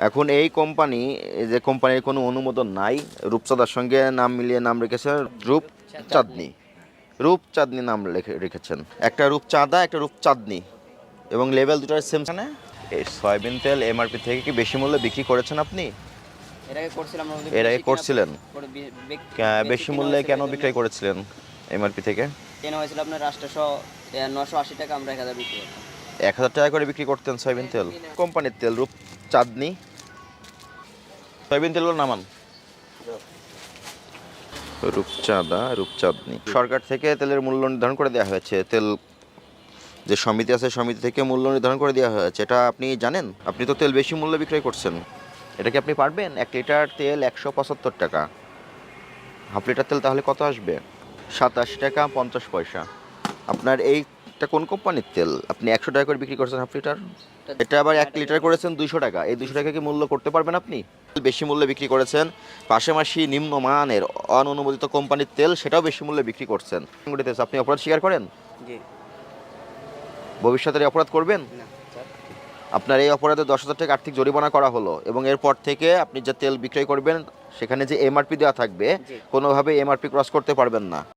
এখন এই কোম্পানি, এই যে কোম্পানির কোনো অনুমোদন নাই, রূপচাঁদার সঙ্গে নাম মিলিয়ে নাম রেখেছে রূপচাঁদনি। রূপচাঁদনি নাম রেখেছেন, একটা রূপচাঁদা একটা রূপচাঁদনি, এবং লেভেল দুটোর সেম। এই সয়াবিন তেল এমআরপি থেকে কি বেশি মূল্যে বিক্রি করেছেন আপনি? এর আগে করছিলাম না, এর আগে করছিলেন? বেশি মূল্যে কেন বিক্রয় করে করেছিলেন এমআরপি থেকে? কেন হয়েছিল আপনার 980 টাকা, আমরা 1000 বিক্রি করতাম। 1000 টাকা করে বিক্রি করতেন সয়াবিন তেল? কোম্পানির তেল রূপচাঁদনি। সয়াবিন তেলগুলো নামান। রূপচাঁদা, রূপচাঁদনি। সরকার থেকে তেলের মূল্য নির্ধারণ করে দেওয়া হয়েছে, তেল যে সমিতি আছে সমিতি থেকে মূল্য নির্ধারণ করে দেওয়া হয়েছে, এটা আপনি জানেন? আপনি তো তেল বেশি মূল্যে বিক্রয় করছেন, এটা কি আপনি পারবেন? 1 লিটার তেল 175 টাকা, হাফ লিটার তেল তাহলে কত আসবে? 87 টাকা 50 পয়সা। আপনার এইটা কোন কোম্পানির তেল? আপনি 100 টাকা করে বিক্রি করছেন হাফ লিটার, এটা আবার 1 লিটার করেছেন 200 টাকা। এই 200 টাকা কি মূল্য করতে পারবেন আপনি? বেশি মূল্যে বিক্রি করেছেন, পাশাপাশি নিম্নমানের অননুমোদিত কোম্পানির তেল সেটাও বেশি মূল্যে বিক্রি করছেন। আপনি অপরাধ স্বীকার করেন? জি। ভবিষ্যতে অপরাধ করবেন? না স্যার। আপনার এই অপরাধে 10,000 টাকা আর্থিক জরিমানা করা হলো, এবং এরপর থেকে আপনি যে তেল বিক্রয় করবেন সেখানে যে এমআরপি দেওয়া থাকবে, জি। কোনোভাবে এমআরপি ক্রস করতে পারবেন না।